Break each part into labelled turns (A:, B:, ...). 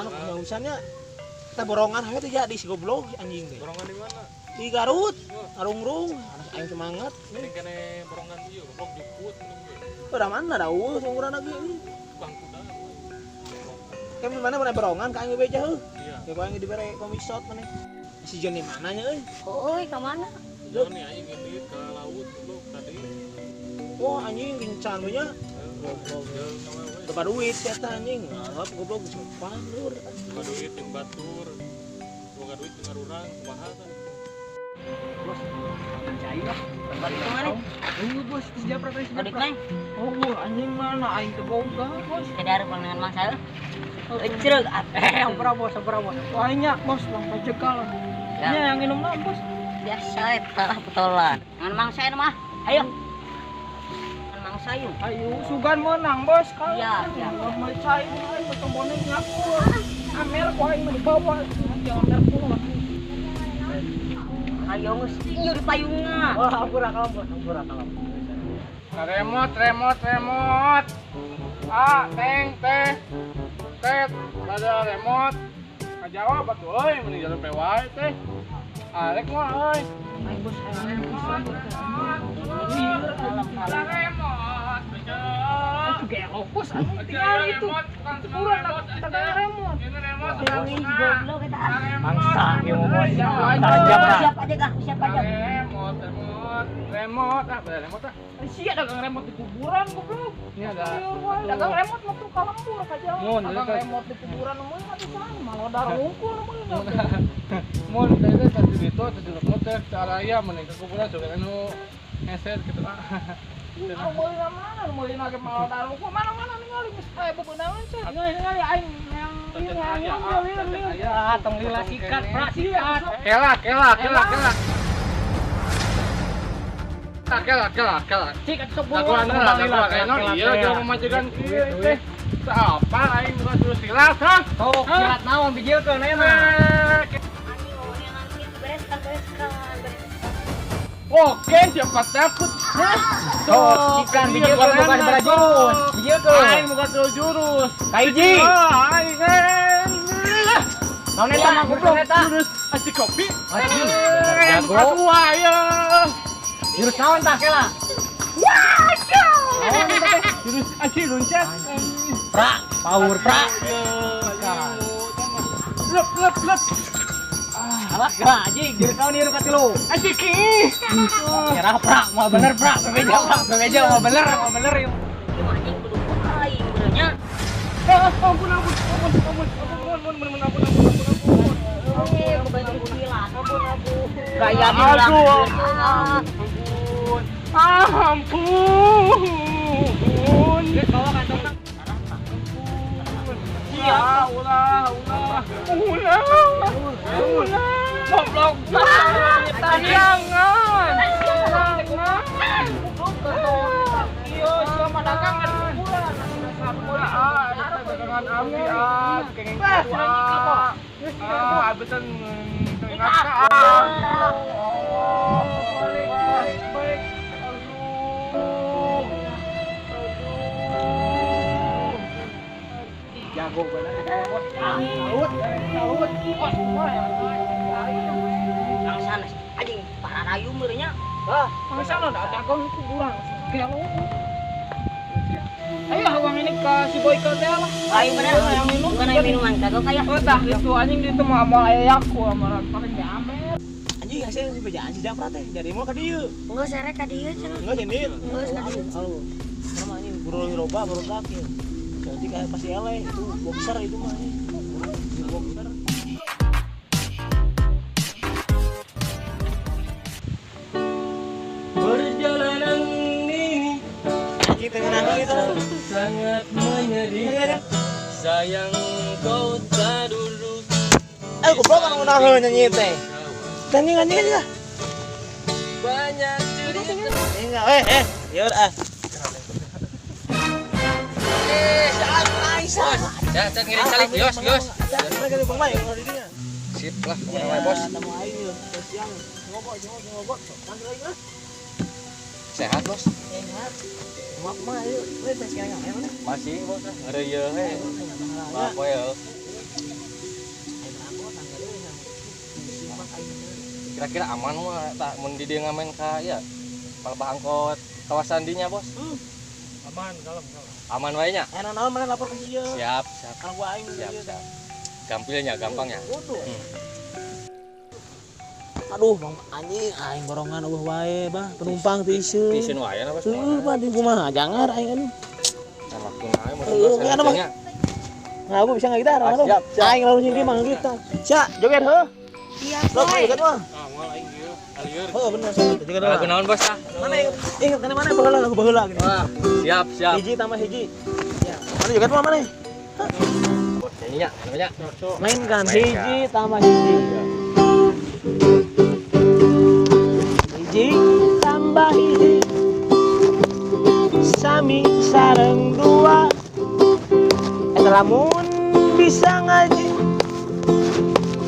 A: anu urusannya kita borongan aja tuh jadi si goblok anjing teh.
B: Borongan di mana?
A: Di Garut, arung-rung, anak aing semangat.
B: Ini kene borongan ieu, goblok jukut mending.
A: Udah mana dah umuran lagi ini.
B: Bangku dah.
A: Kan mana mana borongan ka aing beja heuh.
B: Iya.
A: Ya aing dibere komisot mana. Si Jon di mana nya euy?
C: Euy, ka mana?
B: Nih aing ini ke laut goblok tadi.
A: Wah anjing gencan we nya. Dapat duit eta anjing. Nah, goblok sopan lur.
B: Boga duit jeung batur. Boga duit jeung urang kumaha kan.
D: Bos, percaya lah.
C: Balik ke mana?
D: Bos, sejahtera teh
C: Balik
D: sejahtera.
C: neng.
D: Oh, anjing mana aing teh boga, bos.
C: Kedar pandangan mang saya. Ecreg
D: Sampura bos. Banyak bos, bang pajekal.
C: Ya.
D: Nya yang minum lah, bos.
C: biasa eta betulan. Ngan mang saya mah. Ayo. Ngan mang saya.
D: Ayo, sugan menang, bos.
C: Iya, iya.
D: Mau cai aing ketembone ngaku. Amer ku aing mah dibawa. Jangan terpulang.
C: Ayo geus ieu di payungna.
D: Wah, ampura kalem, bos. Ampura kalem.
B: Remote. Ah, teh. Ada remote. Kajawab atuh euy, mending jalan pewai teh. Arek mah euy.
D: Aing bos, aing pisan.
B: Remote.
D: Gelo, bos. Tinggal itu. Kurang kita gaya remote.
B: Ini remote.
C: Ini goblok eta.
D: Mangsa ieu bos.
C: Siap aja kah? Siap aja.
B: Remote. Ah, bener remote ah.
D: Sia dagang remote di kuburan goblok.
B: Ini ada.
D: Dagang remote mah tuh kalembur aja.
B: Mun,
D: Dagang
B: itu.
D: remote di kuburan mah mati sana malah darah ngumpul mah.
B: Mun teh tadi itu tadi remote teh cara aya mending ke kuburan coba anu ngeser gitu ah.
D: Mau beli mana? Mau beli lagi malah darah ngumpul mana ningali geus kae bebeunangan sih. Ningali aing yang tong lila sikat, pra sikat.
B: Kela.
D: Sikat sok
B: Aku iya jeung memajukan kieu teh. Apa aing bukan suruh silat hah?
D: Sok silat naon bijilkeun aya mah.
B: Oke, siapa takut?
D: Sok sikat bijilkeun bukan berjurus. Bijilkeun.
B: Aing bukan suruh jurus.
D: Kaiji.
B: Aing.
D: Naon eta mah goblok eta?
B: Jurus asik kopi.
D: Anjing.
B: Jago.
D: Jago.
B: Tua ya.
D: Jurus naon tah kela?
B: Jurus asik loncat.
D: Pra, power pra.
B: Lep.
D: Alah, gak anjing, jurus naon ieu nu katilu?
B: Asik ki.
D: Nyerah pra, mau bener pra, bebeja mau bener yuk.
C: Anjing kudu aing benernya.
B: Ampun.
C: Oke, kebantu silat.
D: Gaya
B: Aduh.
D: bilang.
B: Ampun.
D: Geus bawa kantongna.
B: Iya, ulah.
D: Goblok.
B: Jangan.
D: Iya, siapa dagangan kuburan.
B: Dagangan api kenging betul baik.
D: Jago bener.
C: Langsana anjing para rayu meurnya.
D: Masa lo dagang kuburan. Gelo. Ayo hawang ini ke si Boyka teh lah.
C: Ayo bener yang minum. Bukan ayo minuman kagak kayak.
D: Tah itu anjing itu mah amal aya aku amaran paling jamet.
A: Anjing hasil si bejaan si Japra teh jadi mau ka dieu.
C: Enggak sare ka dieu cenah.
A: Enggak nyendit.
C: Geus ka dieu.
A: Halo. Sama anjing buru loba baru sakit. Jadi kayak pasti eleh itu boxer itu mah. Boxer.
B: Perjalanan ini
A: Kita kenapa gitu?
B: sangat menyedihkan. Sayang kau tak dulu.
A: Goblok kan udah nyanyi teh. Nyanyi ya.
B: Banyak cerita.
A: Enggak, ya udah.
B: Ya, cek ngirim kali. Yos.
A: Mereka di bawah yang di dinya.
B: Sip lah,
A: Ya, bos. Temu aing yuk. Siang. Ngobok. Panggil lagi lah.
B: Sehat, Bos.
A: Sehat. Mak mah yuk. Weh, sekarang mana?
B: Masih, Bos. Ada ya, he. Apa ya? Kira-kira aman mah tak mun di dia ngamen ka ya. Palebah angkot kawasan dinya, Bos.
D: Aman, kalem.
B: Aman wae nya.
A: Enak naon mana lapor ke dia.
B: Siap.
A: Kalau gua aing
B: Siap. Gampilnya, gampangnya.
A: Aduh, Bang anjing aing borongan eueuh wae, Bah. Penumpang teh ieu.
B: Disin wae na, Bos.
A: Bah, di kumaha jangar aing anu.
B: Waktu nae mun
A: Iya, Bang. Nah, gua bisa enggak gitar, anu. Aing lalu nyingki mah gitar. Sia, joget heuh.
C: Siap,
A: Lo joget mah.
B: Amal aing ieu. Alieur.
A: Oh, bener joget
B: Lagu
A: mah.
B: naon, Bos?
A: Mana ingat kan mana baheula lagu baheula gini.
B: Wah, siap.
A: Hiji tambah hiji. Ya. Mana joget mah mana?
B: Bos nyanyinya namanya.
A: Mainkan hiji tambah hiji. Hiji tambah hiji sami sareng dua. Lamun bisa ngaji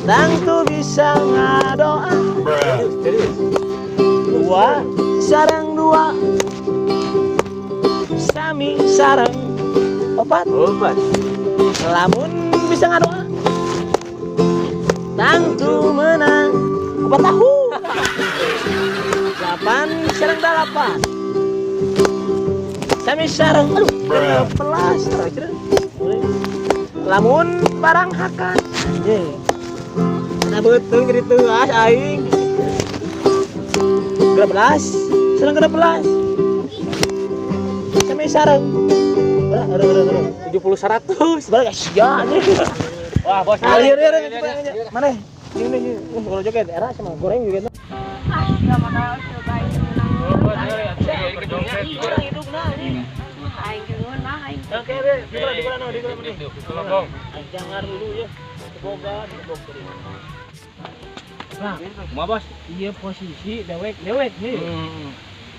A: tangtu bisa ngadoa. Dua sareng dua sami sareng opat. Lamun bisa ngadoa tangtu menang opat tahu. 8 sareng 8 sami sareng aduh 11 lamun barang hakan anjing nah betul gitu aing 12 sareng 12 sami sareng 70 100 balik ya anjing.
B: Wah, Bos.
A: Alir mana ini kalau joget era sama goreng juga.
C: Enggak mana coba ini menang.
B: Bos,
A: Orang hidup nah ini.
C: Aing geun mah aing.
A: Oke deh, di mana nih?
B: Tolong.
A: Jangan dulu ya. Semoga dibokter. Nah,
B: Kumaha, Bos?
A: iya posisi dewek nih.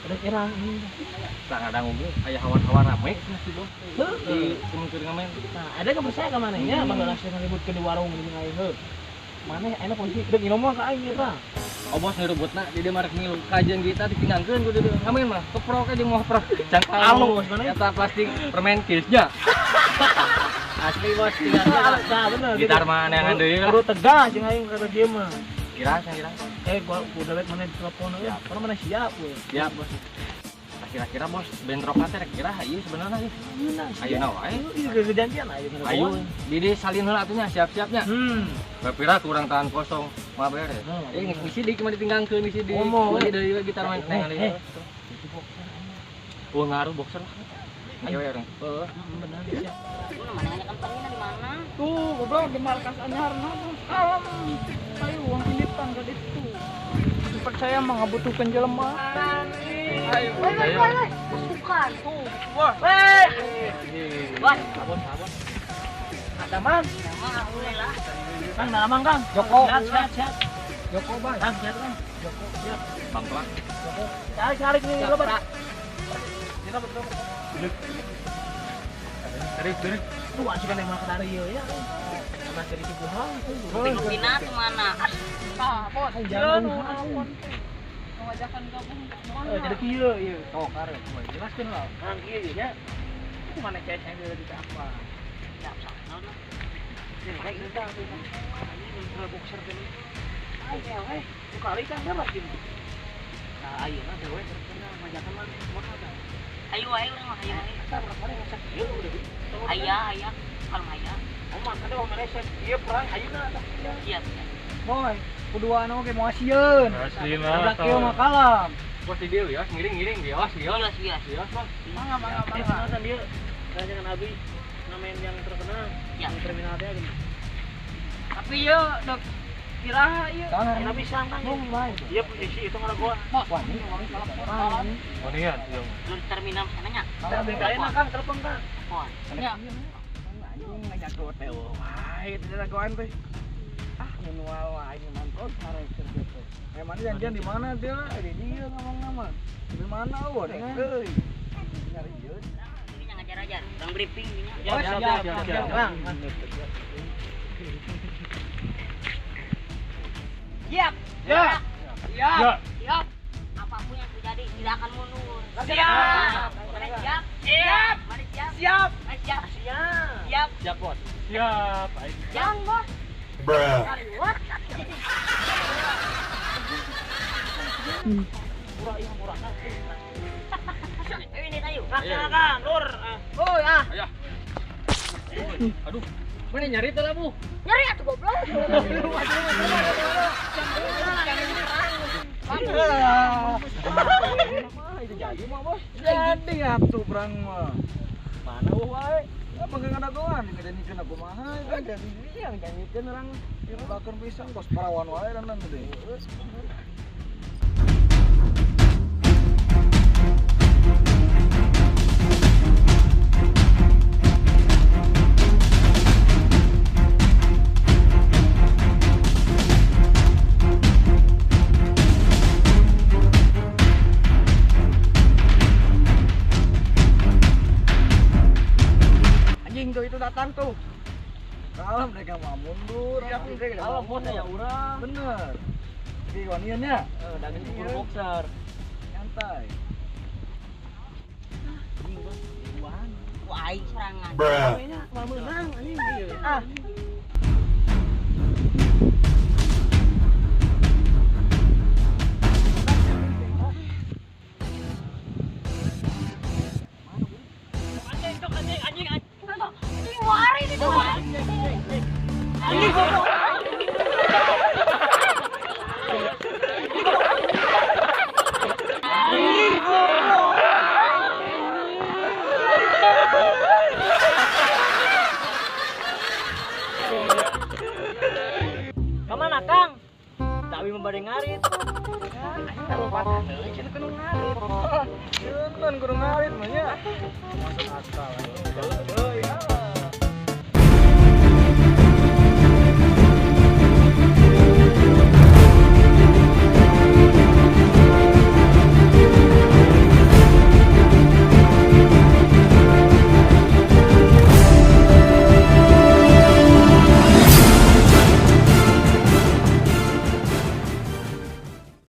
A: Udah kira ini.
B: Sangat dangu aya hawan-hawan rame sih, Bos. Di keur ngamen.
A: Nah, ada yang percaya ke mana nya bakal langsung ributkeun di warung di aing heuh. Mana enak posisi deuk nginum mah ka aing ieu tah.
B: Oh, Bos ngerebutna di dia marek milu kajian kita ditinggalkeun ku dieu. Ngamen mah keprok aja mau prok. Cangkal
A: Halus, mana?
B: eta plastik permen kisnya. Asli, Bos, tinggal.
A: Nah, bener.
B: Gitar mah neangan deui.
A: Kudu tegas jeung aing kata dia mah.
B: Kira.
A: Gua udah liat mana di telepon ya. Karena mana siap we.
B: Siap, Bos. Kira-kira, Bos, bentrokan teh kira hayu sebenarnya ieu. Ayeuna wae.
A: Iya kejanjian ayo.
B: Ayo, di salin heula atunya siap-siapnya. Kira kurang tahan kosong. Mah beres. Ngisi deui kumaha ditinggalkeun ngisi deui.
A: Ngomong.
B: Beli deui gitar mah neangan deui. Oh, ngaruh boxer lah. Ayo ya, Reng.
A: Benar siap.
C: Mana nanya company-nya di mana?
D: Tuh, goblok di markas anyarna tuh. Alam. Ayo uang pilitan ka ditu. Percaya mah ngabutuhkeun jelema.
B: Ayo.
C: Bukan tuh.
D: Wah.
C: Bos,
A: Sabon. Ada man.
C: nama alhamdulillah.
A: Kang dalamang Kang.
D: Joko.
A: Siap.
D: Joko Bang.
A: Kang siap Kang. Joko siap.
B: Bang Pelak.
A: Cari nih lo Pak.
B: Tarik.
A: Tuh asik kan emang dari ya. Sama dari Cipuhang.
C: Pina di mana?
D: Ah, Bos.
A: Jangan.
D: Mengajakan gabung mana?
A: Jadi kieu ieu. Oh, karep. Jelaskeun lah. Kang kieu nya. Itu mana ceceng dia di apa?
C: Siap, siap.
A: Kayak gitu kan. Ini boxer tadi. Ayo, kali kan dapat gitu. Nah, ayeuna dewe terkena majakan mah mana.
C: Ayo, ayo.
A: Kita kemarin ngecek ieu udah gitu.
C: Ayah. Kalau ayah.
A: Omah kada omah resep. Ieu perang ayeuna tah.
C: Siap.
D: Boy, kedua anu ge mau asieun.
B: Aslina.
D: Udah kieu mah kalam.
B: Bos di dia ya, ngiring gios.
C: Bias.
B: Bos.
D: Mangga.
A: Kan dia kerajaan Abi namain yang terkenal.
C: Ya.
A: Yang terminal teh gini.
D: Tapi ye dek kira ye.
A: Yang Abi sangkan. Dia posisi itu ngalah gua.
D: Wah, ini orang salah orang.
B: Oh niat, yang.
C: Di terminal sananya.
A: Kita BKN Kang telepon Kang.
C: Wah,
D: Ya. Anjing ngajak tuh teh. Wah, itu jagoan teh. Ah, manual wah ini mantap sareng kerja teh. Emang janjian di mana dia? Di dia ngomong nama. Di mana euy? Euy. Nyari jeun.
C: ini yang ngajar-ajar. Bang briefing ini.
A: Ya, siap. Kang.
C: Siap.
D: Ya.
C: Siap. Apapun yang terjadi tidak akan mundur.
D: Siap.
C: Mari siap.
D: Siap.
C: Siap.
B: Bos. Siap.
C: Jangan bos.
E: Bruh.
C: What?
A: Murah iya murah.
C: Ini tayo.
A: Kakak, lur.
C: Oh ya.
B: Ayah. Aduh. Mana nyari tuh Bu?
C: Nyari atuh goblok.
D: Itu jadi mah bos. Jadi atuh perang mah. Mana wae? Apa enggak ada goan dikenikeun aku mah kan jadi yang nyanyiikeun urang dirudakeun pisan bos parawan wae dan teh. Anjing tuh itu datang tuh. Kalau mereka mau mundur,
A: Kalau bos ya urang.
D: bener. Di waniannya,
A: Dan ini buru boxer.
D: nyantai.
C: Wah, aing serangan.
A: Kayaknya mau menang anjing. Ah. Kemana Kang? Tapi membari ngarit. Kalau patah deui cenah kudu ngarit.
D: Jangan kudu ngarit mah nya. Masuk akal. Euy.